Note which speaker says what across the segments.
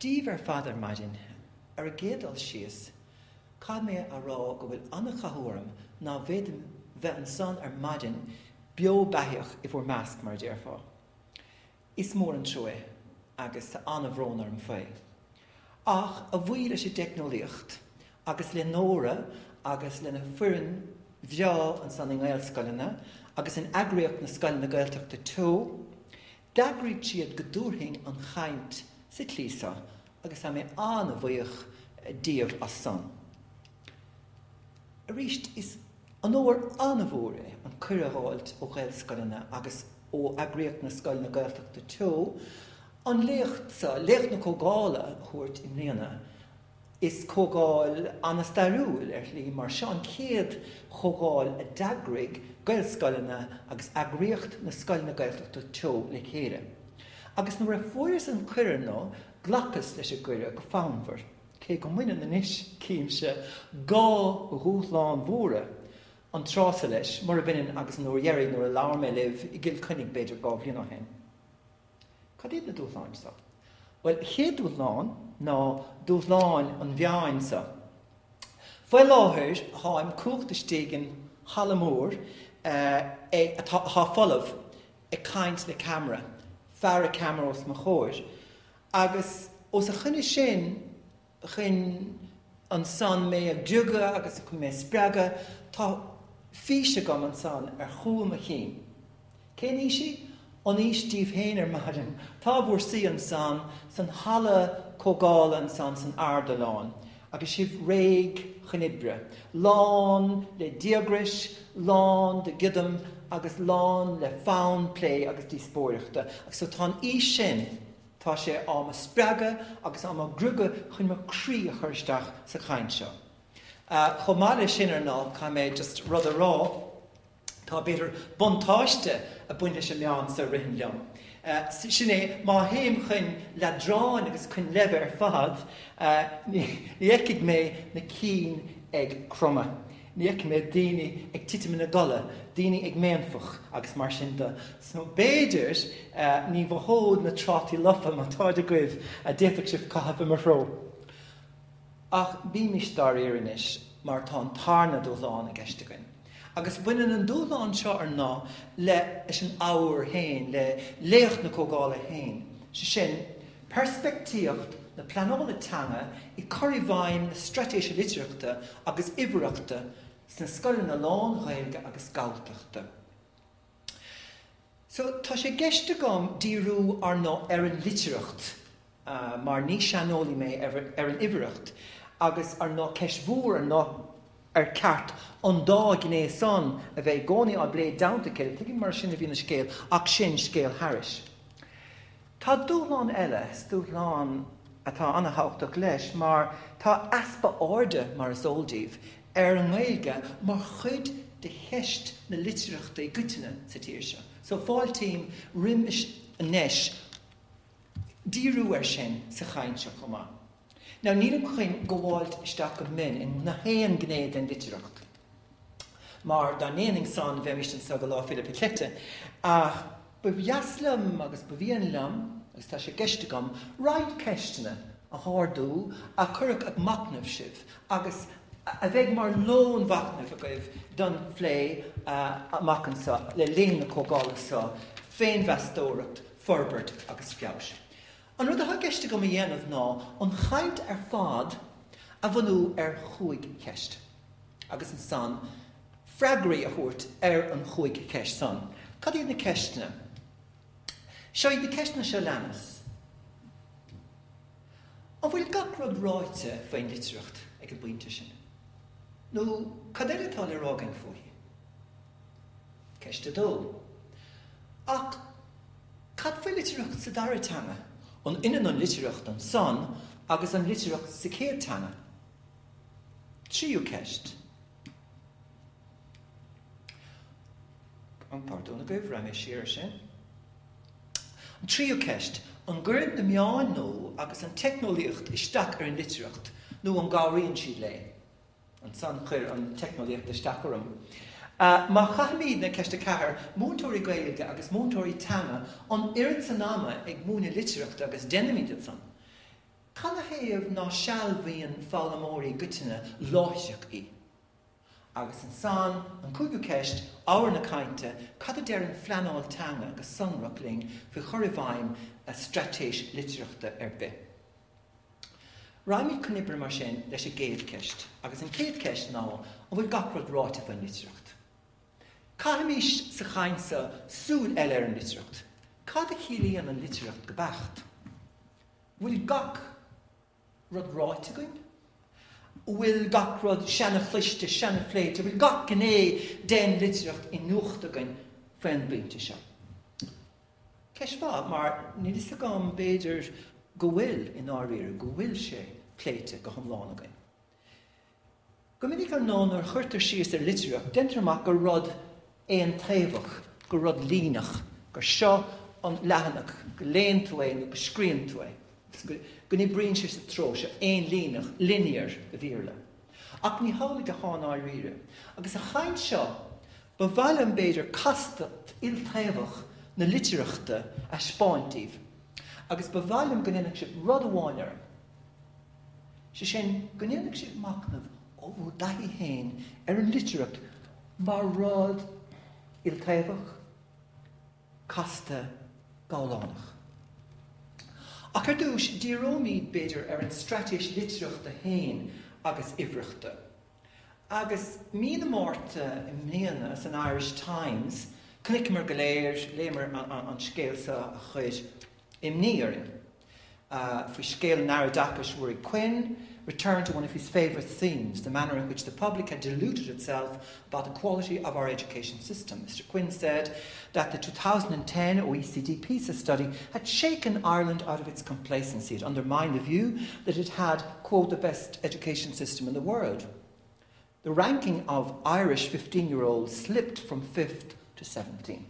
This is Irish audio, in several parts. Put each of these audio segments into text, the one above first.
Speaker 1: Díomh fadar maidin, a gédal sios, cad mé a rá go bhfuil anna chathuairim ná bhfeidhm bheith an son maidin bio baithioch I bhór measc mar déir fá. Is mór an troe, agus tá anna bhrón an fé. Ach, a bhuair is teicneolaíocht, agus le mhóra, agus le na fuireann bheo an san Gael scoileanna, agus in agriocht na scoileanna Gaeltachta tó, d'agriad siad go dúrthing an cainte sa clíosa, agus a mé anna bhuaich díomh as son. A ríist is an óir anna bhóra an cuireáilt ó Gael scoileanna agus ó agriocht na scoileanna Gaeltachta tó, an Léacht Comhdhála chuirt I mbliana is cógáil anastarúil lí mar seán céad chógáil a dagrig Gael scoileanna agus agriocht na scoileanna Gaeltachta tó le chéire. Agus nuair a fuairis an cuireann ná glachas leis a gcuire go fámhar, cé go muine na níos cíimse gá rúthláán mhóra an trása leis mar a bhaineann agus nuair dhearraigh nuair a labhair mé libh I gcill chuinnig beidir gá bhliain ó hen. Cad iad na dúthláin sa? Well, chéad dúthláin ná dúthláin an bheain sa. Foiil láthir háim cúchtastígin chalamór há folamh cainte le camera, fear a camera os mo chóir. Agus os a chunne sin chun an son mé ag diuga agus chun mé spreaga, tá físe gom an son chuam a chin. Cé ní si? An díomh héanaar maidin, tá bhór sí an son san hala cógáil an son san ardaláin, agus sibh réig chunibre, lán le diagris, lán de gidam, agus lán le fán plé agus díspóireachta. Agus so tá sin, tá sé am a spreaga agus am a grúga chun mar crí a chuirteach sa cainte seo. Chomáile sin ar ná, cha mé just rud a rá, tá beidir buntáiste a buinte sem meain sa rihin leam. Sinné, má héim chun le dráin agus chun lebe fad, ní eicigh mé na cín ag croma. Ní eicigh mé daoine ag titim na gala, daoine ag méanfach agus mar sin de. So beidir ní bhód na trátí lofa má táid a goibh a déitach sibh caithab mar ró. Ach bí mi star éirinis mar tá an tárna dúthláin a geistegain. Agus buineann an dúthláin seo ar ná le is an ábhar hain, le Léacht Comhdhála hain. Sin, Peirspeictíocht na pleanála Teanga I choirí bhfeidhm na straitéise litearthachta agus uimhearthachta sna scoileanna lán-Ghaeilge agus Gaeltachta. So, tá sé geiste gom díriú ar ná ar an litearthacht, mar ní seanolaí mé ar an uimhearthacht, agus ar ná ceismhúr ar ná ar ceart an dá gné son a bheith gcónaí á bléad damhta céil, tuigim mar sin a bhína scéal, ach sin scéal thairis. Tá dúthláin eile, dúthláin atá anna háchtach leis, mar tá aspa áde mar is óldíomh ar an Ghaeilge mar chud de cheist na litearachta I gcuiteanna sa tíir seo. So fáiltíim rim anéis díriú ar sin sa cainte seo chomá. Now, nílim chuin go bháilt isteach go min in na héan gnéad an litearachta. Mar dá néaning san bheith mistin sa go lá Philip Clete, ach ba bheaslam agus ba bhíon lam, agus tá sé geiste gom, ráid ceistena a háardú a curach ag macnamh sibh, agus a bheith mar lón bhacnamh a goibh don phlé machan sa, le Léacht Comhdhála sa, féin bheastóireacht, forbert agus fiabhs. An rud a geiste go dhéanamh ná an chaint ar fad a bhanú ar Cúig cheist. Agus an san, freigraí a thuairt ar an Cúig cheist san. Cad iad na ceistena? Seo iad na ceistena sealbhú. An bhfuil gach rud ráite féin litearthacht ag an buinte sin. nó cad eile tá le rágan faoi? Ceiste dó. Ach, cad faoi litearthacht sa dara teanga? An inan an litearthacht an son, agus an litearthacht sa céad teanga. Tríú ceist. An pardon a goibh ra mé siar sin. An tríú ceist, an gcuireann na meáin nó agus an teicneolaíocht isteach ar an litearthacht, nó an gáiríonn siad le. An san chuir an teicneolaíocht isteach orm. Má chaithmíad na ceiste cethir, mhóntóirí Gaeilge agus mhóntóirí Teanga, an irid san náma ag múna litearthacht agus denimíad san. Canna héamh ná sealbhaíonn fálamóirí goiteanna láiseach í. Agus an san, an cúig cheist, ábhar na cainte, cad a deir an Phleanáil Teanga agus sonrachling fi choirmhaim a straitéise litearthachta be. Ráimid cnibre mar sin leis a géad ceist, agus an céad ceist ná an bhfuil gacrad ráite fan litearcht. Caimís sa chainsa súil eile an litearcht. Cad a chilíonn an litearcht gabhchacht. Bhfuil gach rud ráite goin? Bhfuil gach rud seanna cheiste, seanna phléite, bhfuil gach gné den litearcht in nuachta goin fan binte seo. Ceis fá, mar ní is a gam béidir go bhfuil in áiríre, go bhfuil sé pléite go iomlán againn. Go minic ar nón ar chuirtar síos ar litearach, dentar amach go rud éon taobhach, go rud línach, gur seo an lehanach, go léon tú é, go scríonn tú é. Go ní bríonn sé sa tró se éon línach, linear a bhíorla. Ach ní hálaigh a cháin áiríre. Agus a chaint seo, ba bhaile an béidir castat il-taobhach na litearachta a spáintíomh. Agus ba bhailm go nionach sibh rud amháinear. Sé sin go nionach sibh macnamh ó bhú daithí héin ar an litearacht mar rud il-taobhach casta gáilánach. Ach ar dúis dírómíd béidir ar an straitéise litearachta héin agus ibhreachta. Agus mína mórta imléana as an Irish Times, cnicimar go léimar an scéal sa a chuid imníoring. For scale narrow-dacus Rory Quinn returned to one of his favourite themes, the manner in which the public had deluded itself about the quality of our education system. Mr. Quinn said that the 2010 OECD PISA study had shaken Ireland out of its complacency. It undermined the view that it had, quote, the best education system in the world. The ranking of Irish 15-year-olds slipped from 5th to 17th.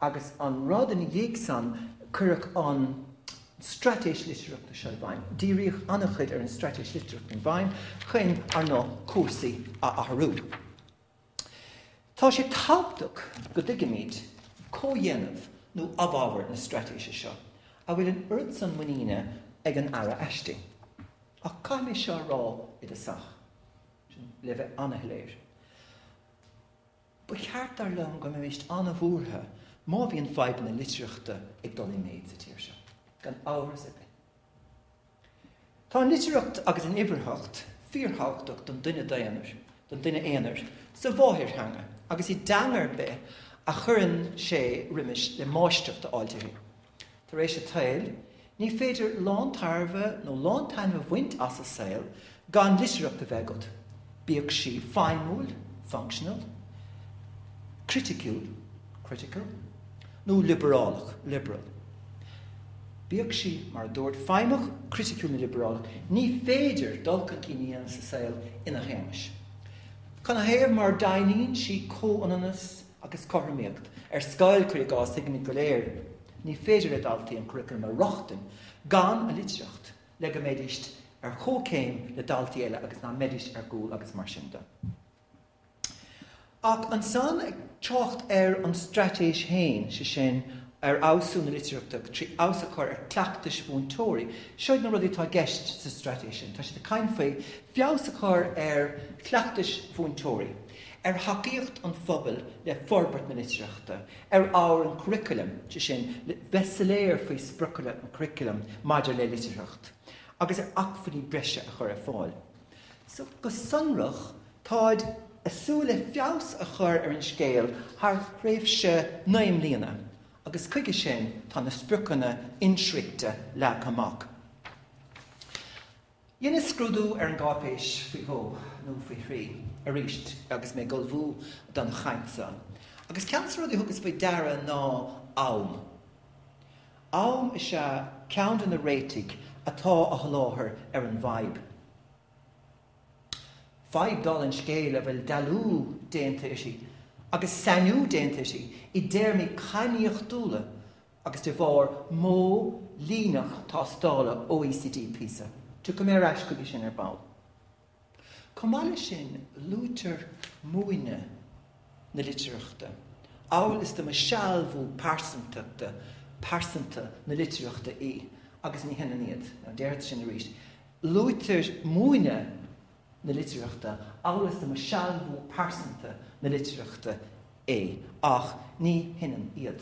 Speaker 1: Agus an rud in dhéagsan curach an straitéise litearachta sealbhaíonn. Díríoch annachchuid ar an straitéise litearachta bhain, chuin ar nó cuasaí a athrú. Tá sé tábhachtach go dtuigeamid códhéanamh nó abhábhar na straitéise seo, a bhfuil an ord san muíne ag an ara eiste. Ach caiim é seo rá i do sach, le bheith annachléir. Ba cheart ar lom go mé mist anna bhúrtha, má bhíon feibeann na litearachta ag dul i méid sa tíir seo. Gan áras ibe. Tá an litearacht agus an iomlán fíorthachtach don duine daonar, don duine éonar, sa bháthir theanga, agus I dangar be a churann sé rimis le máisteach áiltírí. Tar éis a tail, ní féidir lán-tarmha nó lán-tainmha bhaint as a saoil gan litearacht a bheith bíodh sí feidhmiúil, functional, critical, nó liberálach, liberal. Bíodh sí mar dúirt feidhmeach, critical na liberálach, ní féidir dulcan cíníon sa saoil ina chéimis. Chuna héamh mar daoiníonn sí cóananas agus choirmíocht ar scoil chuig gás teicneolaíocht go léir. Ní féidir le daltaí an curriculum a rochtain gan a litearacht le go méidist ar chócéim le daltaí eile agus ná méidist ar gúil agus mar sin de. Ach an san ag teacht ar an straitéise héin sé sin ar áasú na litearachta trí ása chuir ar cleachtais bhúntóirí. Seoid na rud atá gceist sa straitéise. Tá sé de cain faoi feabhsa chuir ar cleachtais bhúntóirí, ar thacaíocht an phobal le forbairt na litearachta, ar ábhar an curriculum, sé sin bheitsaléir faoi spriocaile an curriculum maidir le litearacht, agus ar acfaní breise a chur a fáil. So go sonrach táid asúla feabhas a chur ar an scéal th réimhse 9 mbliana. Agus chuige sin tá na spriocanna insríte le amach. Dhéana scrúdú ar an gápéis faoi thó nó faoi thrí a ríist agus mé gulbhú don chainte. Agus ceantar rud thugus faoi dara ná am. Am is se ceann na réitigh atá a sholáthar ar an bhaib. Bhaib dal an scéal a bhfuil dalú déanta isí, agus sanú déanta isí, I déirmí cainneocht dúla agus de bhór mó línach tá stála OECD PISA. Tu go mé rais go sin ar ball. Comáile sin lútar muoine na litearachta. Áil is do sealbhú pásanta na litearachta í. agus ní hinna níiad. Déir sin ríist. Lúitir múine na litearthachta, álas na sealbhú persanta na litearthachta ach ní hinna iad.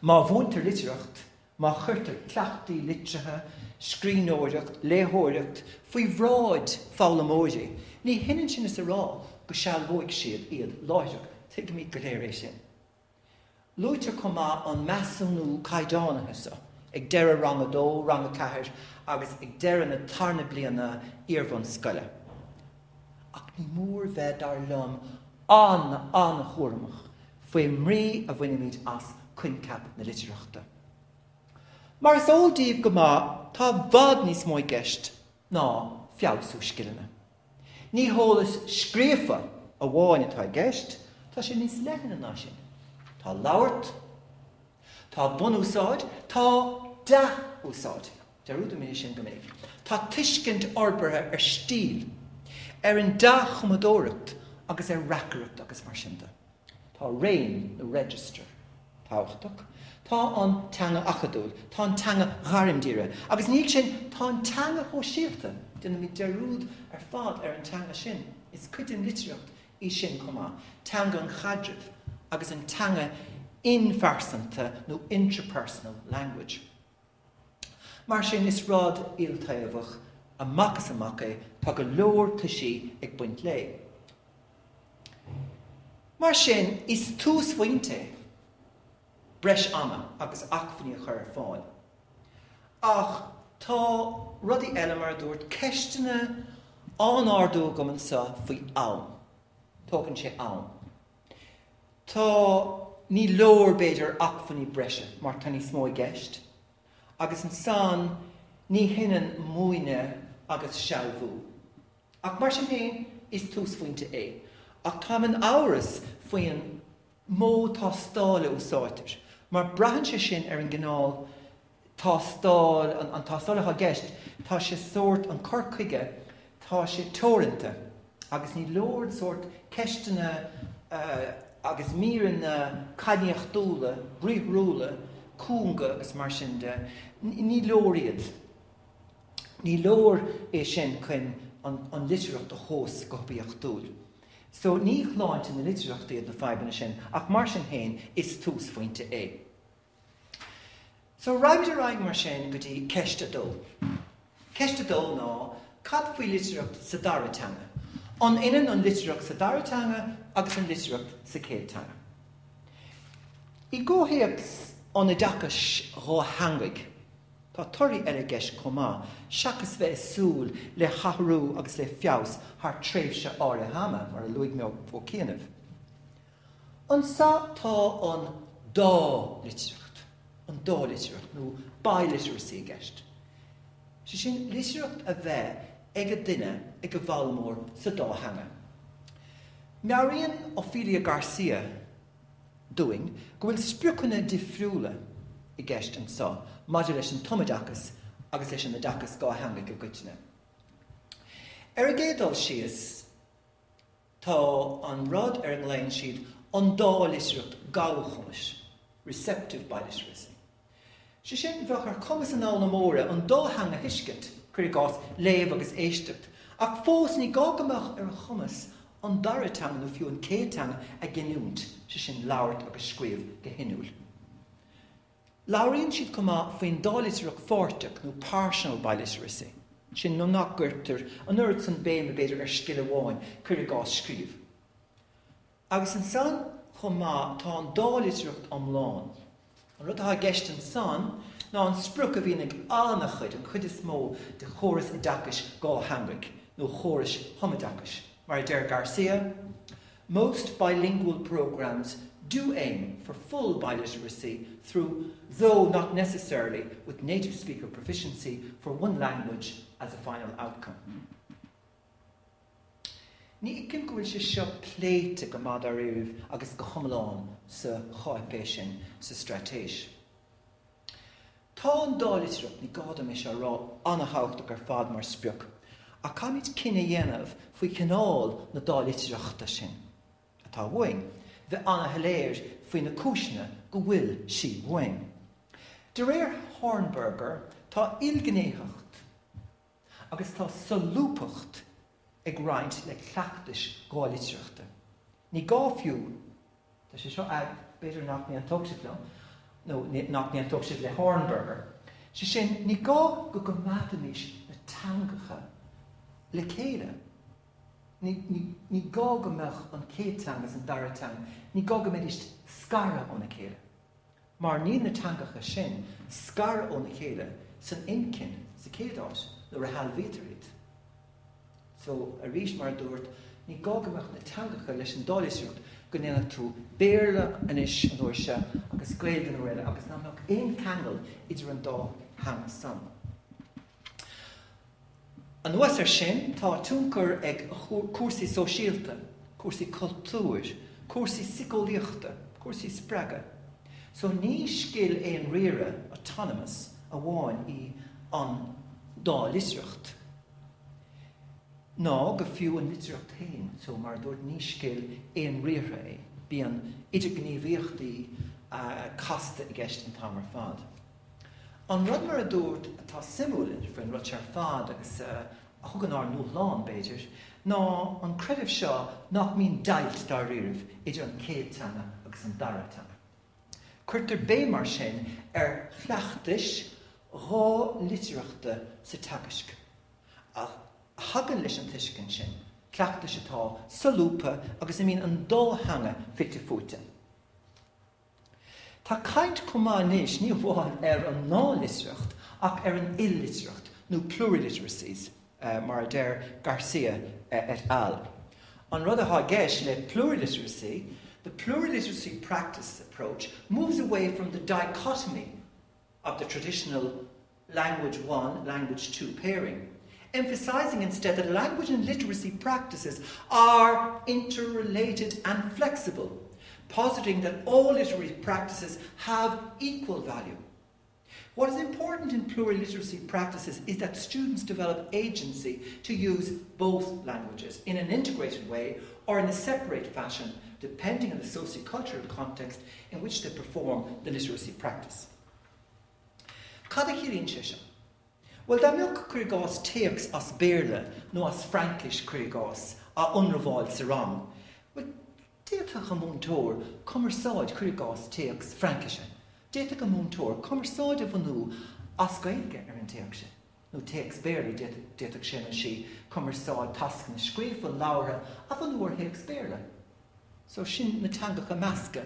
Speaker 1: Má bhúntar litearthacht, má chuirtar cleachtaí litrathe, scríbhneoireacht, léthóireacht, faoi bhráid fálamóide, ní hinna sin is a rá go sealbhóigh siad iad láithreach, tuig mí go léir é sin. Lúitir comá an measúnú caighdeánachasa, ag deire rang a dó, rang a ceathir, agus ag deire na tarna bliana iarmhain scoile. Ach ní mór bheith dar lom an chóramach, faoi mrí a bhainimid as cuincap na litearthachta. Mar is óldíobh go má tá bhd níos mó gceist ná feabhsú scoileanna. Ní hólas scríofa a bháin atá gceist, tá sin níos leithna ná sin. Tá labhairt, tá bunúsáid, tá úsáid. Dearúda mé sin go minic. Tá tuiscint orbartha ar stíl, ar an chumadóireacht agus ar reachaireacht agus mar sinnta. Tá réim nó register táhachtach, tá an teanga achadúil, tá an teanga gharimdíire, agus níl sin tá an teanga hóisiirta, duna mí dearúd ar fad ar an teanga sin. Is cuidim litearthacht í sin comá, teanga an chadrimh, agus an teanga infarsanta nó intrapersonal language. Mar sin is rád il-litearthacht amachas tá go leor tuisí ag buint lé. Mar sin is tús faointe breis ama agus achfaní a chur fáil. Ach tá rudí eile mar dúirt ceisteanna an ardú gomann sa faoi ann. Tógann sé ann. Tá ní leor beidir achfaní breise mar tá ní smó gceist, agus an san ní hinnan múine agus sealbhú. Ach mar sin héin is tús faointe é. Ach tá an áras faoin mó tá stála úsáitir. Mar brahann sé sin ar an gnáil tá stáil, an tá stála a gceist, tá sé sort an corcaige, tá sé tóirinte, agus ní leor sort ceisteanna agus míran na cainteolaíocht, bríomhrúla, cúnga agus mar sin de, ní leor iad. Ní leor é sin chun an litearthacht a chós go bíocht dúil. So ní chláinte na litearthacht iad na feibanna sin, ach mar sin héin is tús faointe é. So raibh raig mar sin go dtí ceiste dó. Ceiste dó ná cad faoi litearthacht sa dara teanga. An inan an litearthacht sa dara teanga agus an litearthacht sa céad teanga. I ggóthaíocht an iodachas rá hangaig, tá toirí eile gceist comá, seachas bheith súil le chathrú agus le feabhas thar tréimhse ára hama mar a luigh mé ó céanamh. An sa tá an dálitearthacht, an dálitearthacht nó bailiteracy gceist. Sé sin litearthacht a bheith ag a duine ag a bhfealmór sa dáthanga. Meain Ophelia Garcia doing go bhfuil spriocanna difriúla I gceist an sa, maidir leis an tomadachas agus leis an adachas gáthanga go goitne. Ar a géadal sios, tá an rud ar an léinn siad an dálitearthacht gabhchumais, receptive biliteracy. Sé sin bheadh chumas an áil na mhóra an dáthanga hiiscint chuir gás léamh agus éisteacht, ach fós ní gágamach ar a chumas an dara teanga nó fiú an céad teanga a giniúnt sé sin labhairt agus scríobh go hinúil. Labhraíonn siad comá faoin dálitearthacht fáirteacht nó partial biliteracy. Sin nó nach gcuirtear an uiread san béim a beidir ar scill amháin chuir gás scríobh. Agus an san chomá tá an dálitearthacht iomlán. An rud atá gceist an san ná an spruc a bhíonn ag anna chuid an chuid is mó de chóras adachas gáthangach nó chóras thomadachas. Mar deir Garcia, most bilingual programs do aim for full biliteracy through, though not necessarily with native speaker proficiency for one language as a final outcome. Ní icinn go bhfuil sé seo pléite go mad ar riamh agus go hiomlán sa cháipéis sin sa straitéise. Tá an dálitearthacht ní gáda mé seo rá anathachtach ar fad mar spreoch, a caimid cinenne dhéanamh faoi cineál na dálitearthachta sin. Atá bhain, bheith anna léir faoi na cúisne go bhfuil si bhain. De réir Hornberger tá Il-litearthacht agus tá sealbhúpacht ag roinnt le cleachtais gáilitearthacha. Ní gá fiú, tá sé seo ag beidir nach ní an tugsibh le, nó nach ní an tugsibh le Hornberger. Sé sin ní gá go mataníis na teangacha le chéile. Ní gá go meach an céiteangas an dara teanga, ní gá go méid scara óna chéile. Mar ní na teangacha sin, scara óna chéile san incin sa céadáis nó a halvétarid. So a rís mar dúirt, ní gá go meach na teangacha leis an dálitearthacht go nena tú béarla anis an uairse agus Gaelge an uaire agus ná meach éon cheangal idir an dá hang san. An nuas sin tá túncar ag cuasaí sóisialta, cuasaí cultúir, cuasaí scoileanna, cuasaí spreaga. So ní scil éon riire autonomous a bháin í an dálitearthacht. Ná go fiú an litearthacht féin, so mar dúirt ní scil éon riire é. Bí an idirghníomhaíochtaí casta i gceist an tamar fad. An rud mar a dúirt atá simúlinn faoin rud ar fad agus thugan ar nuachtán beidir, ná an creidimh seo nach mín dailt dar riamh idir an céiteanga agus an dara teanga. Cuirtar bé mar sin ar chleachtais dhá litearthacha sa teagasc. Ach hagan leis an tuiscin sin, cleachtais atá sealbhú agus mín an dá hanga fitte fúte. Tá cainte cumáis ní bháin ar an ná-litearthacht ach ar an il-litearthacht nó pluraliteracies mar der Garcia et al. An rud atá gceist le pluraliteracy, the pluraliteracy practice approach moves away from the dichotomy of the traditional language 1, language 2 pairing, emphasizing instead that language and literacy practices are interrelated and flexible, positing that all literary practices have equal value. What is important in pluraliteracy practices is that students develop agency to use both languages in an integrated way or in a separate fashion, depending on the sociocultural context in which they perform the literacy practice. Cad chéiríonn sé sin? Well, dá mbeadh cúigás teachs as béarla nó as Frankis cúigás a unraváil sa rang. Well, déitach an múntóir cumarsáid cúigás teachs Frankise. Déitach an múntóir cumarsáid a bhanú as Gaelge ar an teach sin. Nó teachs béarla déitach sin an si cumarsáid tascan na scríomh an Laoire a bhanú ar teachs béarla. So sin na teangacha measca.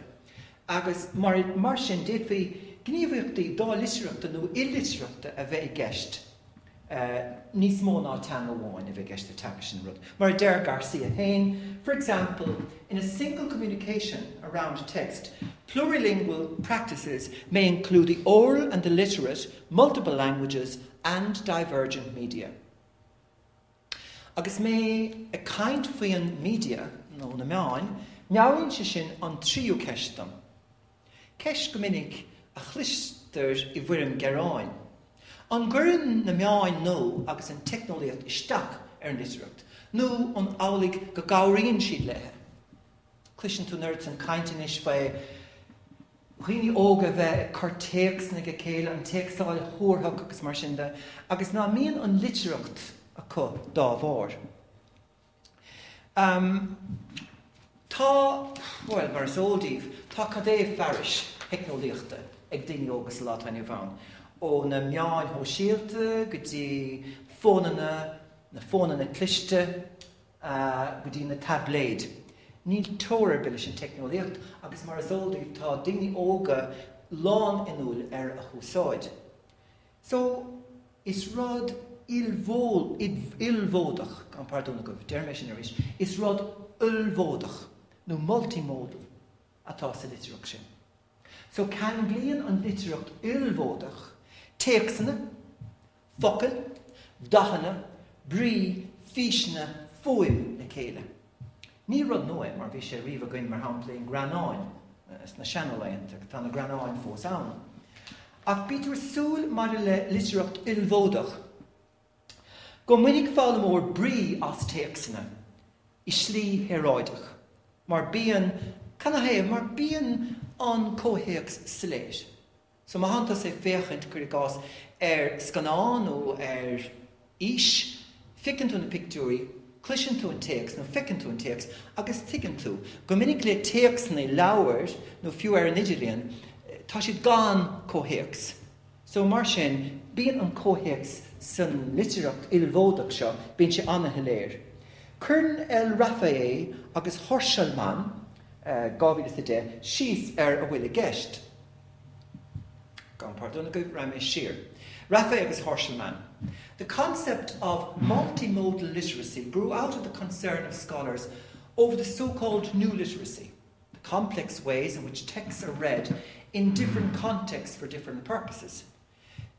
Speaker 1: Agus mar sin déit bhí gníomhaíochtaí dálitearthacha nó il-litearthacha a bheith i gceist. Níos mó ná teanga bháin a bheith gceist a teanga sin rud. Mar der Garcia hain, for example, in a single communication around a text, plurilingual practices may include the oral and the literate, multiple languages and divergent media. Agus mé a caint faoin media, nó na meain, meabhaíonn sé sin an tríú ceistam. Ceist go minic a chlisteir I bhuirim geráin. An gcuireann na meain nó agus an teicneolaíocht isteach ar an litearthacht, nó an amhlaigh go gabhraíonn siad lethe. Cliseann tú nuirt an cainte is fé Dhaoine óga bheith chur teachs na go céile an teachsáil thuairtheach agus mar sin de, agus ná míon an litearthacht acu dá bhór. Tá, well, mar sóldíh, tá cadé pharis teicneolaíochta ag daoine ógus lá taine bhain. Ó na meain ó síalta, go dtí fónanna, na fónanna cliste, go dtí na tabléid. Níl tóir bile sin teicneolaíocht, agus mar sóldíh tá daoine óga lán inúil ar a chúsáid. So, is rud il-bhódach, gan pardúna go, deirme sin aris, is rud il-bhódach, nó multimodal, atá sa litearthacht sin. So, can blian an litearthacht il-bhódach, teachsanna, focail, dachanna, brí, físna, fóim na céile. Ní rud nua mar bhí sé riomh againn mar hampla granáin, is na sealbhaíonn, tá na granáin fós ann. Ach bítear súil mar le litearthacht il-bhódach. Go minic fáil mór brí as teachsanna, I slí heráidach. Mar bíon, canna héamh, mar bíon an cóthéachs sléis. So má hananta sé féchant chuir gás scanán ó is, ficin tú na pictúí, clisin tú an text, nó ficin tú an text, agus ticin tú. Go minic le text na Laoire, nó fiú an Idirlíon, tá siad gan cóhéacs. So mar sin, bíon an cóhéacs san litearthacht Il-litearthacht seo, bíon sé anna hiléir. Cyrn Raphael agus Horsalman, gábhílas a dé, síos a bhfuil a gceist. Gan pardon, go raibh mé siar. Raphael agus Horsalman. The concept of multimodal literacy grew out of the concern of scholars over the so-called new literacy, the complex ways in which texts are read in different contexts for different purposes.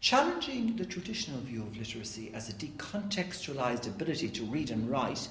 Speaker 1: Challenging the traditional view of literacy as a decontextualized ability to read and write,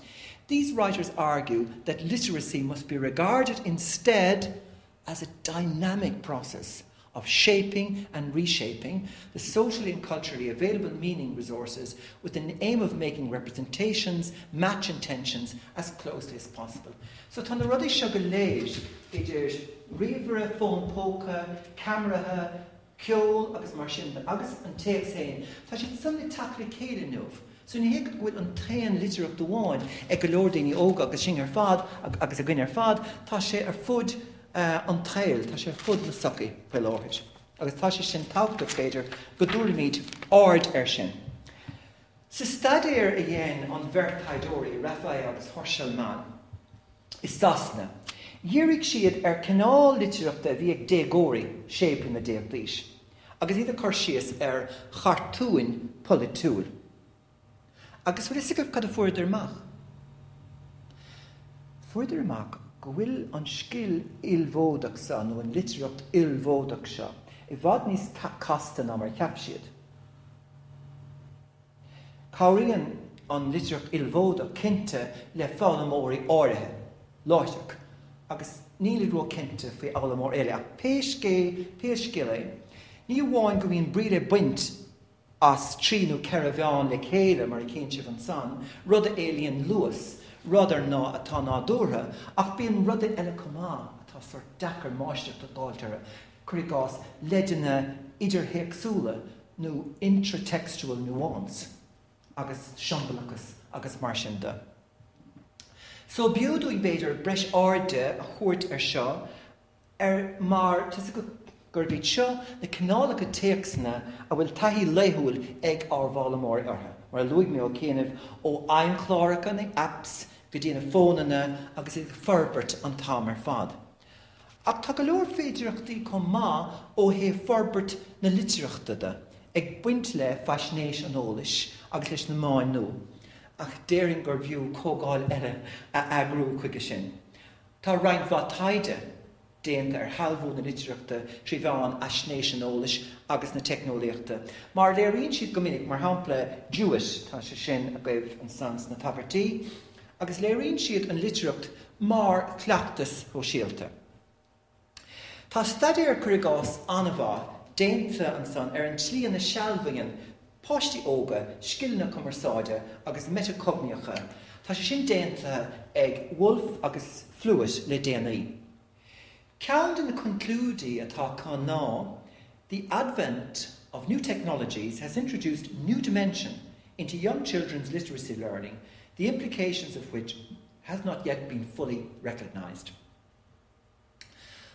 Speaker 1: these writers argue that literacy must be regarded instead as a dynamic process of shaping and reshaping the socially and culturally available meaning resources with the aim of making representations match intentions as closely as possible. So tá na rudí seo go léir idir riomhre, phone póca, camera, ceol agus mar sin agus an text féin, tá siad suddenly tacla céile nuamh. So ní héad go bhfuil an tain litearach do bháin ag go leor daoine óga agus sin ar fad agus a gcuine ar fad, tá sé ar fud an tail, tá sé fud na socaí pe láthir. Agus tá sé sin tábhta féidir go dúla míid ard ar sin. Sa stadéir a dhéann an bhfeirteaidóirí Raphael agus Horsalman is sasna. Dhearg siad ar cineál litearachta bhí ag dégóirí séipin na déag blís. Agus iad a chur síos ar chartúin politúil. Agus bhfuil is cad a fuidir amach. Fuidir amach go bhfuil an scill Il-litearthacht sa nó an litearacht Il-litearthacht seo I bhfad níos castan am ar ceap siad. Cabhraíonn an litearacht Il-litearthacht cainte le fálamóirí áirithe, láiteach, agus níl ró cainte faoi álamóir eile ach péiscile, ní bháin go bhíon bríre buint as tríú ceiribheáin le chéile mar I céint an san, rud a éilíonn luas, rud ar ná atá nádúrtha, ach bíonn rud eile cumá atá suirt dechar máisteach do dálteara, chuir gás leideanna idirthéacsúla nó intratextual nuance, agus siombalachas agus mar sin de. So biúdú I beidir breis áde a chuirt ar seo, mar tusa go gurbíd seo na cineálacha teacsna a bhfuil taithí leitheúil ag árbhálamóir ortha. Mar luigh mé ó céanamh ó aimchláracha na apps go dtí na fónanna agus ag forbert an tám ar fad. Ach tá go leor féidireachtaí chun má ó hé forbert na litearachta de, ag buint le fascinéis an ólais agus leis na máin nó. Ach déirinn gur bhiú cógáil eile a agrú chuige sin. Tá roinnt bha taide déanta ar halbhú na litearachta trí bheán a snéis an ólais agus na teicneolaíochta. Mar léiríonn siad go minic mar hampla Jewish tá sé sin a gaibh an sans na tapartí, agus léiríonn siad an litearacht mar cleachtas ó síalta. Tá stadéir chuir gás anna bha déanta an san ar an slí na sealbhaíonn páistí óga, scileanna cumarsáide agus metacogníocha. Tá sé sin déanta ag wolf agus fluis le DNA. Count in the concludí atá cá ná, the advent of new technologies has introduced new dimension into young children's literacy learning, the implications of which has not yet been fully recognised.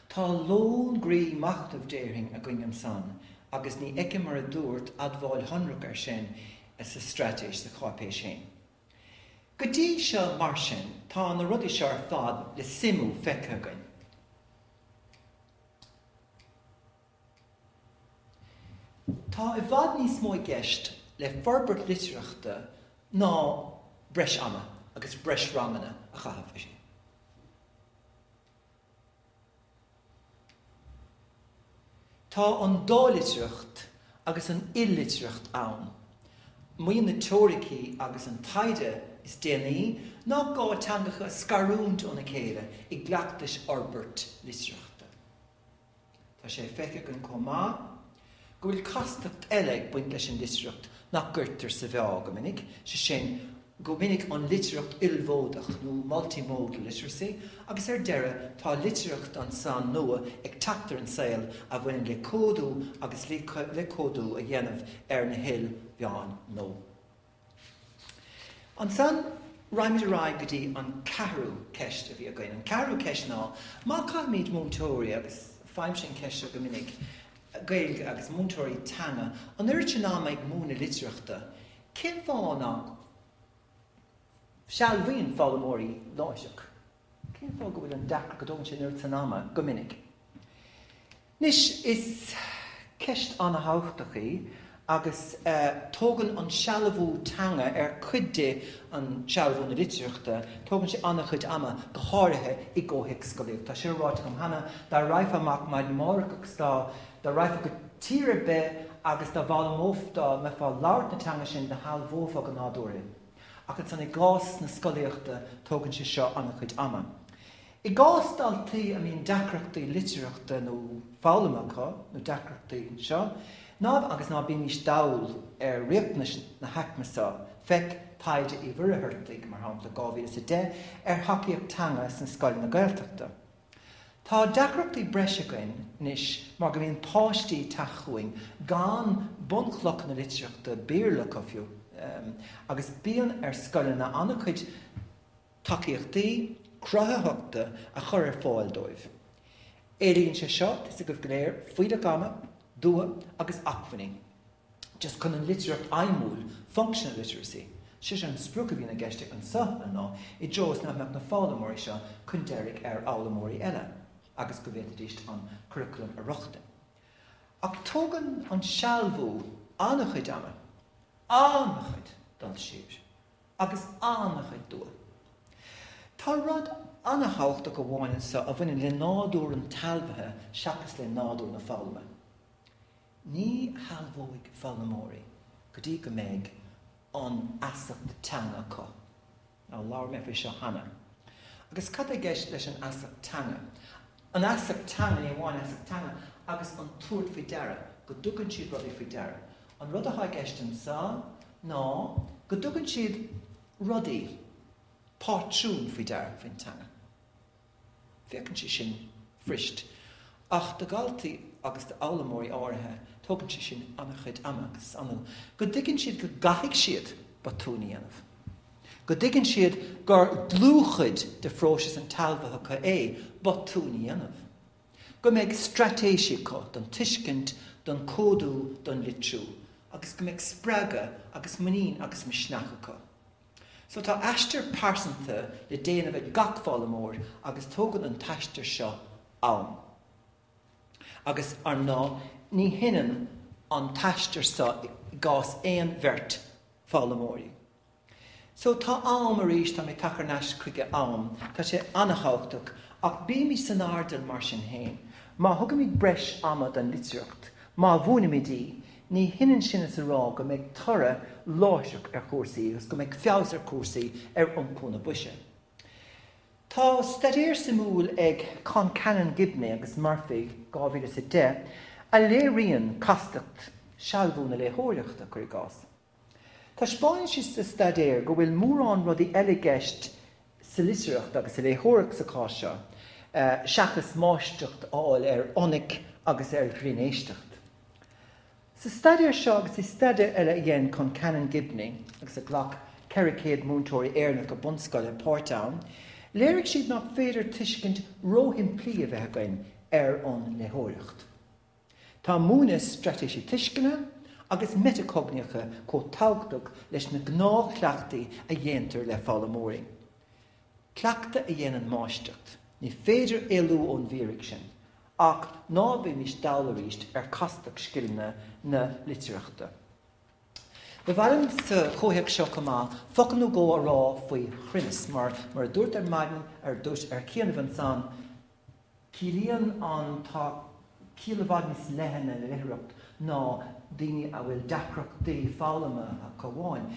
Speaker 1: Tá lón grí machtah déirthing a gcuingam san, agus ní eice mar a dúirt admháil honrach ar sin is a straitéise sa chápé sin. Go dtí seo mar sin, tá na rudaí seo ar fad le simú feictheagainn. Tá I bhfad níos mó gceist le forbert litearachta ná breis ama agus breis rangana a chahabh sin. Tá an dálitearthacht agus an Il-litearthacht ann. Muoin na teoiricí agus an taide is déanaí ná Gaeltachta scarúnt óna chéile I gleachtais orbert litearachta. Tá sé feictheagainn comá, go bhfuil castacht eile ag buint leis an litearacht nach gcuirtear sa bheá go minic, sé sin go minic an litearthacht il-litearthacht nó multimodal literacy, agus dara tá litearthacht an san nua ag tactar an saoil a bhain le códú agus le códú a dhéanamh na hill bheán nó. An san raimid a raig gotí an ceathrú ceiste a bhí a gcoin. An ceathrú ceist ná, má caithmid múntóirí agus feimsin ceiste go minic Gaelge agus Muiris Teanga, an uirte ná meid múna litearthaachta, cin fáin ná sealbhaíonn fálamóirí láiseach. Cin fá go bhfuil an dacra go dóin sin uirte náma go minic. Nis is ceist anna háchtachaí agus tógann an sealbhú teanga cuide an sealbhú na litearthaachta, tógann sé anna chuid ama go háirithe i ggóthaigh scoileanna. Tá sé ráit go hana dá raibh amach maid mhóra agus dá raibh go tíre be agus dá bhall mófta me fá láirt na teanga sin de halbhófa go nádúra. Agus san i gás na scoileachta tógann sé seo anna chuid ama. I gás daltaí a mín deacreachtaí litearthaachta nó fálamachcha nó deacreachtaí seo, náb agus ná bíon níos dail riachtanas na heicmeasa feic taide i bhfeasacht mar hámta 2010 hacaíocht teanga san scoil na Gaeltachta. Tá deacreachtaí breise againn níos mar go bhíon páistí tachuing gan bunchlach na litearthaachta bíorlach fiú agus bíon scoileanna anna chuid tacaíochtaí cruthaíochta a chur fáil dóibh. Éiríonn sé seo is a go léir faoid a gama dua agus achfaning. Just chun an liteartacht aimúil functional literacy. Sis an sprúca bhína gceiste an sa an ná I dros na meach na fálamóirí seo chun deireadh álamóirí eile agus go bhfuil díist an curriculum a rochta. Ach tógann an sealbhú anna chuid ama, anna chuid dal siúr, agus anna chuid dua. Tá rud anna háachta go bháin sa a bhain le nádúr an talmhathe seachas le nádúr na fáilme. Ní halbhóigh fálamóirí go dtí go méid an asacht teanga có. Ná láir me fao seo hana. Agus cad a gceist leis an asacht teanga. An asacht teanga ní bháin asacht teanga agus an túirt faoi dara, go dtugann siad rudaí faoi dara. An rud a tha gceist an sa ná go dtugann siad rudaí páirtiún faoi dara faoin teanga. Bheacann si sin frist. Ach do galtaí agus de álamóirí áirithe tógann si sin anna chuid amagus anna. Go dtugann siad go gaithigh siad ba túnaí anamh. Go dtugann siad gur dlúchuid de phróisis an talmhathacha ba túnaí anamh. Go méid straitéise có don tuiscint, don códú, don litrú, agus go méid spreaga agus meain agus misneachacha. So tá aistear pásanta le déanamh gach fálamóir agus tógann an taistear seo ann. Agus ar ná ní hinan an taistear sa gás éon bhirt fálamóirí. So tá am a ríis tá mé tachar neis chuige am, tá sé anna háachtaach ach bí mí san ardal mar sin héin. Má thugam mí breis amad an liteartacht, má bhúna mí dí, ní hinan sinna sa rá go méid tora láiseach cuasaí agus go méid feabhas cuasaí iompúna buise. Tá stadéir sa múl ag con Canon Gibney agus Murphy 2010 a léiríonn castacht sealbhú na léitheolaíochta chuir gás. Tá Spáin si sa stadéir go bhfuil mórán rudaí eile gceist sa liteartacht agus sa léitheoireach sa cáise seachas máisteacht áil ionnig agus phleanáisteacht. Sa stadéir seo agus I stadéir eile dhéann con Canon Gibney agus a ghlach cericéad múntóirí éarnach go bunscoil Pórtown, léirigh siad nach féidir tuiscint róthim plí a bheith againn an léitheolaíocht. Tá múna straitéise tuiscinne agus metacogneacha có tágtach leis na gnáthchleachtaí a dhéantar le fálamóirí. Cleachta a dhéanaan máisteacht, ní féidir éilú ón bhírig sin, ach ná bhí níos dálaríist castacht scileanna na litearachta. Ba bhaim sa chóthaigh seo má focanú go a rá faoi chruinis mar dúirt maidin dúirt cíanamh an san cílíonn an tá cíalabhad níos leithéine le litearachta ná daoine a bhfuil deacreachtaí fálama a comháin.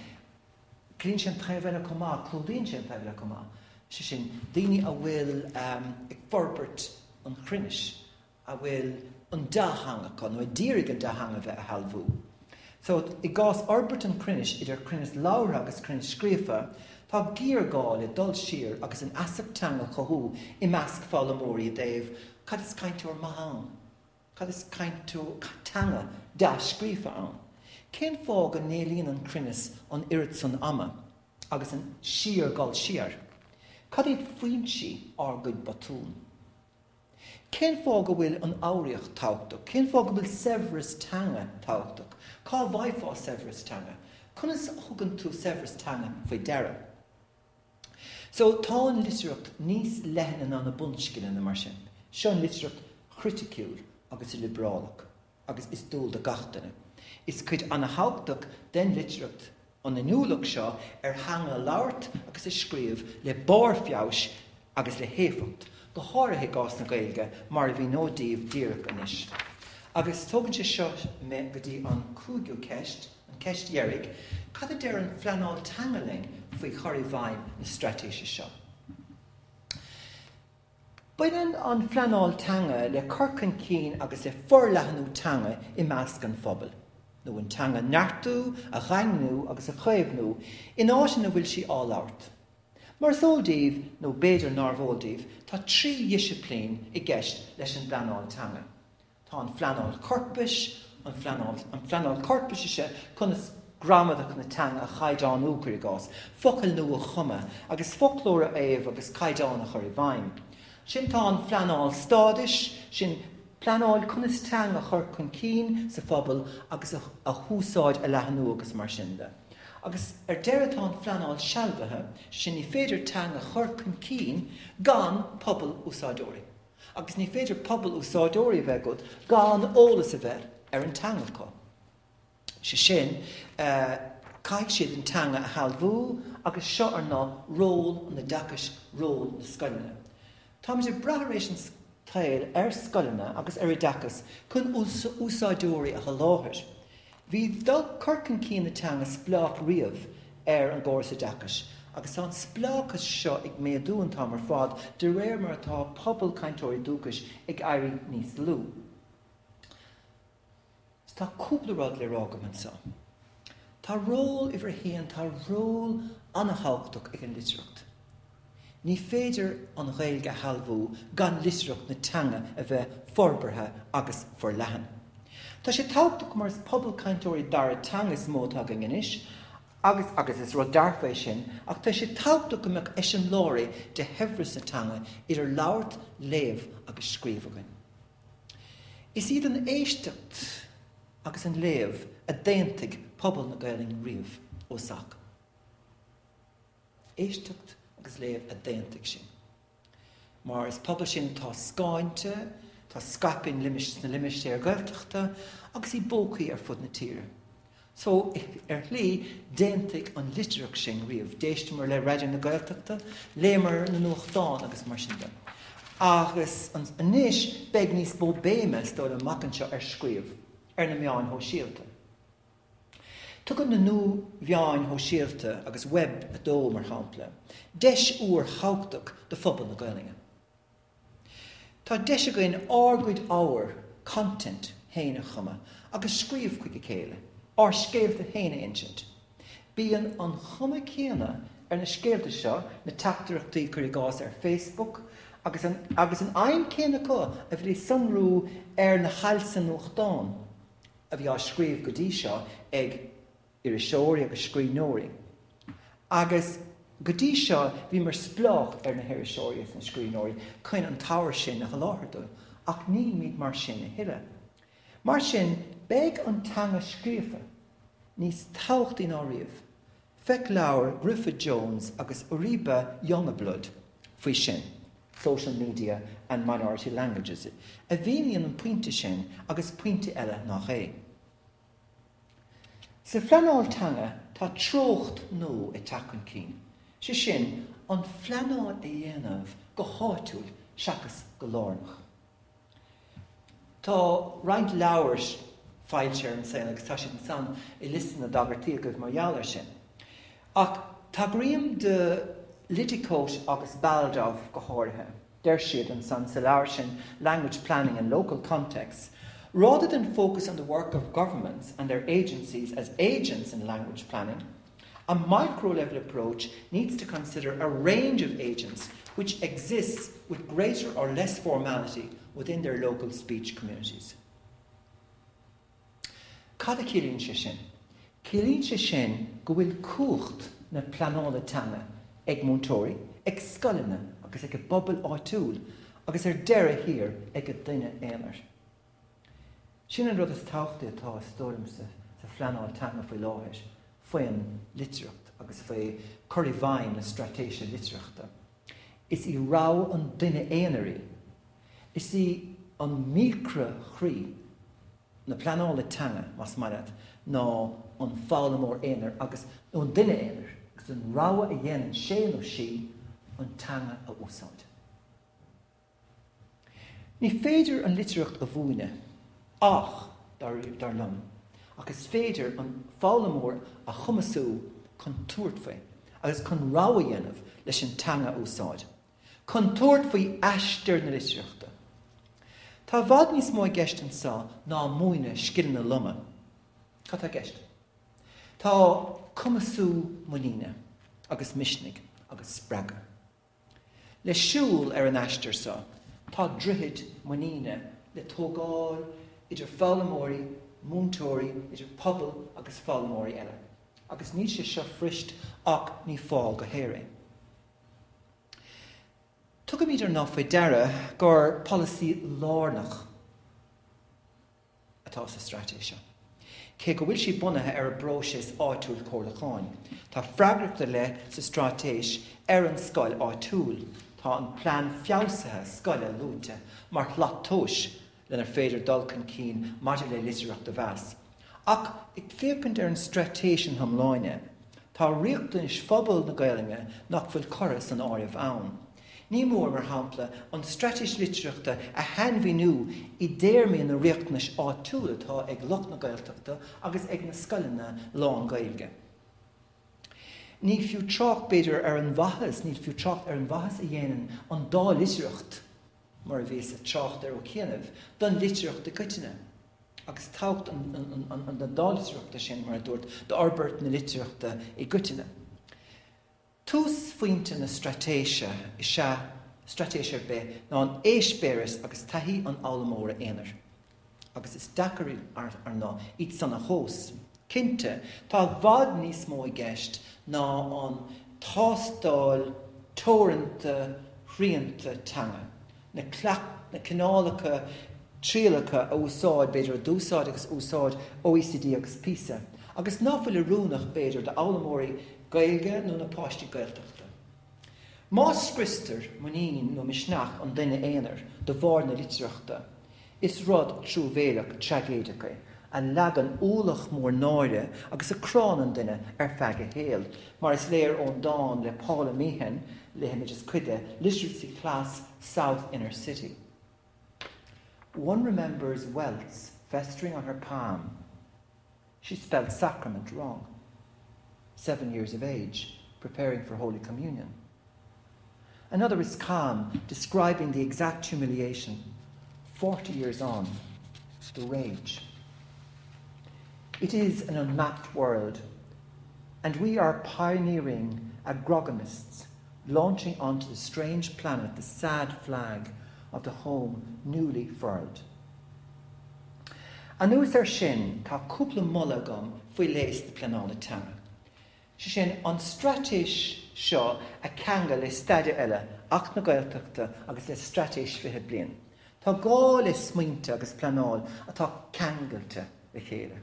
Speaker 1: Clíonn sin taobhheile comá, clúdaíonn sin taobhheile comá. Sin daoine a bhfuil ag forbert an chruinis, a bhfuil an dathanga nó a ddírig an dathanga bheith a halbhú. So, I gás orbert an crinis idir crinis Laoire agus crinis scríofa, tá gír gáil I dul siar agus an asach teanga chothú I measc fálamóí I Dave, cad is cainte or mhóra, cad is cainte teanga da scríofa an. Cén fág an nélíonn an crinis an irid san ama, agus an siar gáil siar. Cad iad faoin si argaid batún. Cén fág go bhfuil an áireacht todhach, cén fág go bhfuil Severus Teanga todhach, cá bhaidfá Severus Teanga, conas thugann tú Severus Teanga faoi dara. So tá an litearthacht níos leithnan an na bunscile na mar sin. Seo an litearthacht criticúil agus I liberálach, agus is dúil de gatainna. Is cuid an haughtach den litearthacht an na núlach seo hanga labhairt agus is scríomh le bárfiabhas agus le héfacht. Go háirithe gás na Gaeilge mar bhí nó díobh díreach anis. Agus tógann sé seo me go dtí an Cúig ceist, an ceist dhearg, cad a deir an Phleanáil Teanga ling faoi choirí bhfeidhm na straitéise seo. Baineann an Phleanáil Teanga le corcan cín agus le forleathanú teanga I measc an phobal. nó an teanga neartú, a ghaingnú agus a chaimhnú, in áitin na bhfuil si áláirt. Mar sóldíobh nó béidir nár-bhóldíobh, tá trí disciplín I gceist leis an Phleanáil Teanga. Tá an Phleanáil corpais, an Phleanáil corpaisise chunas gramadach na teanga a chaidán úcair I gás, focail nó a chuma, agus folklóra agus caidán a chur I bhfeidhm. Sin tá an Phleanáil stádis, sin Phleanáil chunas teanga chur chun cín sa phobal agus a húsáid a leathanú agus mar sin de. Agus deireadh tá an Phleanáil sealbhaithe, sin ní féidir teanga chur chun cín gan pobal úsáidóirí. Agus ní féidir pobal úsáidóirí bheith go gan ólas a bheith an teangacha. Se sin, caiig siad an teanga a sealbhú agus seo ná ról na dachas ról na scoileanna. Tá muidir brathréis an tail scoileanna agus I dachas chun úsáidóirí a láthir. Bhí dul corcan cín na teanga splách riamh an gcóras a dachas, agus an spláchas seo ag méadún tá mar fád de réir mar atá pobal cainteoirí dúchas ag éirí níos lú. Tá cúpla rud le rágam an sa. Tá ról ifir héan, tá ról anhachtach ag an litearthacht. Ní féidir an Ghaeilge sealbhú gan litearthacht na teanga a bheith forbartha agus forleathan. Tá sé tábhachtach mar pobal cainteoirí dara teanga is mótag an inis, agus is rud darféis sin, ach tá sé tábhachtach amach an láirí de hebhras na teanga idir labhairt, léamh agus scríomhagan. Is iad an éisteacht agus an léamh a déantaigh pobal na Gaeilge riamh ó sach. Éisteacht agus léamh a déantaigh sin. Mar is pobal sin tá cainte, tá scapin na limistéir Gaeltachta, agus I bócaí fud na tíre. So, lí déantaigh an litearthacht sin riamh, déistimar le raidir na Gaeltachta, lémar na nuachtáin agus mar sin de. Agus an níos beag níos bó béime stóil an macanseo scríomh, na meain ó síalta. Tugann na nú bheáin ó síalta agus web a dó mar hampla, 10 uair chaughtach de phobal na Gaeilge. Tá 10 againn árgóid ábhar content héine chuma agus scríomh chuig a chéile, scéalta héine insint. Bíonn an chuma céanna na scéalta seo na teachtarachtaí chuir I gás Facebook, agus an aim céanna có a bhí sunrú na chailsan nuachtáin, a bhí scríomh go dtí seo ag iriseoirí agus scríbhneoirí. Agus go dtí seo bhí mar splách na hiriseoirí na scríbhneoirí chuin an táhair sin a láthardú, ach ní míad mar sin a hiile. Mar sin, beag an teanga scríofa níos tábhachtaí ná riamh. Feic leabhar Griffith Jones agus Uribe Youngblood faoi sin, social media and minority languages. A bhíonn an puinte sin agus puinte eile nach é. Sa Phleanáil Teanga tá trocht nó I tachan cín. Se sin an Phleanáil a dhéanamh go háitiúil seachas go lárnach. Tá roinnt leabhars fáilte an saoil agus tá sin san I listan na dagartí go mar dheallar sin. Ach tá gríam de liticóis agus baldámh go háirithe. Deir siad an san sa leabhar sin language planning and local context, Rather than focus on the work of governments and their agencies as agents in language planning, a micro-level approach needs to consider a range of agents which exists with greater or less formality within their local speech communities. Cada cílíonn sé sin. Cílíonn sé sin go bhfuil cuacht na pleanála teanga ag múntóirí, ag scoileanna agus ag bobbal áitiúil agus dara hir ag duine éanair. Sin an rud is táchta atá stórim sa Phleanáil Teanga faoi láthir, faoi an litearthacht agus faoi bhfeidhm na straitéise litearthachta. Is I rá an duine éanairí. Is I an micro chrí na Phleanáil Teanga mas mairad ná an fálamór éanair agus nó an duine éanair agus an rá a dhéanann sé nó sí an teanga a úsáid. Ní féidir an liteartacht a bhuaine ach dar lom, agus féidir an fálamór a chumasú chun tuairt faoi, agus chun rá a dhéanamh leis an teanga úsáid. Chun tuairt faoi aistear na litearachta. Tá bhfad níos mó gceist an sa ná muoine scileanna luma. Cá tá gceist? Tá chumasú molíne, agus misnig, agus spraga. Le siúl ar an aistear sa, tá druthid molíne le tógáil idir fálamóirí, múntóirí, idir pobal agus fálamóirí eile. Agus ní sé seo frist ach ní fáil go héirí. Tugadh idir ná faoi dara gur policy lár-nach atá sa straitéise. Cé go bhfuil sí bunathe ar a bróis áitiúil cóirlaáin. Tá freagrachta le sa straitéis ar an scoil áitiúil. Tá an plán feasathe scoile lúnta mar thlátóis lenar féidir dulcan cín maidir le litearachta bheas. Ach ag fécant ar an straitéis an thomláine, tá riachtain is phobal na Gaeltachta nach bhfuil choras an áireamh ann. Ní mór mar hampla an straitéis litearachta a hanmhínú I déirmí na riachtanis áitiúil atá ag lucht na Gaeltachta agus ag na scoileanna lán-Ghaeilge. Ní fiú teach beidir ar an bhachas, ní fiú teach ar an bhachas a dhéanann an dálitearthacht mar a bhés a teacht ar ó chéanamh don litearachta coitine. Agus tácht an dálitearachta sin mar a dúirt de arbeirt na litearachta I coitine. Tús faointe na straitéise I se straitéise be ná an éisbéras agus taithí an fhálamóra éanair. Agus is dacarí ar ná iad sanna hós. Cainte, tá bhad níos mó I gceist ná an tástáil tóiranta thrianta teanga. Na cineálacha tríalacha a úsáid beidir a dúsáid agus úsáid OECD agus PISA. Agus náfuil a rúnach beidir de fhálamóirí Gaelge nó na páistí Gaeltachta. Más scrister muín nó misneach an duine éanair de bhar na litearachta is rud trúbhéalach teagéidecha a legan úlach mór náire agus a crán an duine ar feadh a héal, mar is léir ón dáin le Pála Meain le images cuide literacy class South Inner City. One remembers welts festering on her palm. She spelled sacrament wrong. 7 years of age, preparing for Holy Communion. Another is calm, describing the exact humiliation. 40 years on, the rage. It is an unmapped world, and we are pioneering agronomists, launching onto the strange planet the sad flag of the home newly furled. Anús ar sin tá cúpla mola agam faoi léas na Phleanáil Teanga. Si sin an straitéis seo a cheanga le staide eile ach na Gaeltachta agus le straitéis fiche bliain. Tá gá le smaointe agus pleanáil atá cheangailte le chéile.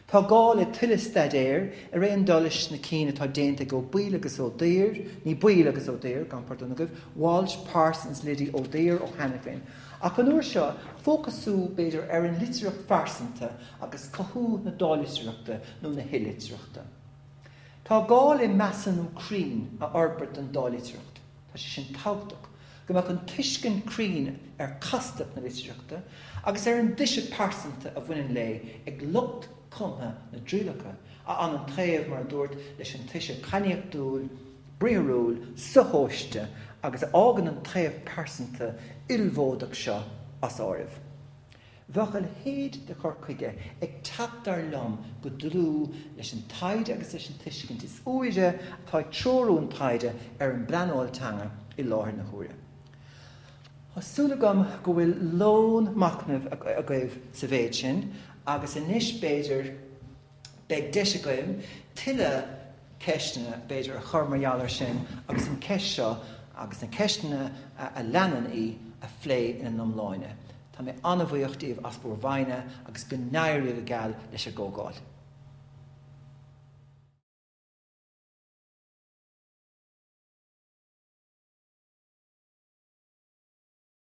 Speaker 1: Tá gá le tuile staidéir a réon dolis na cíine tá déanta go buil agus ó déir, ní buil agus ó déir, gan pardon agah, Walsh, Parsons, Liddy ó déir ó Hannafin. Ach an uair seo, fócasú beidir ar an litearach farsanta agus cothú na dálitearachta nó na hillitearachta. Tá gá le measan ó crín a arbeirt an dálitearachta. Tá sé sin tábhachtach. Go mbeadh an tuiscin crín ar castach na litearachta agus ar an diise farsanta a bhaineann le ag lucht cumtha na drílacha a an taobh mar dúirt leis an tuise cainneachtúil, briarúil, sothóiste agus ágan an taobh farsanta ilmhódach seo as áireamh. Bhachal héad de chorcaige ag teachtar lom go drú leis an taide agus leis an tuiscint is uaide tá teorú an taide an pleanáil teanga I láthir na huaire. Thásúla gom go bhfuil lón macnamh a gaibh sa bhéid sin, agus inis beidir beag deise goim tuile ceistena beidir a chormaheallar sin agus an ceist seo agus an ceistena a leanan a phlé in an iomláine. Tá mé anmhaíochtaíomh as bhór bhaine agus go nairí a gáil leis a ggógáil.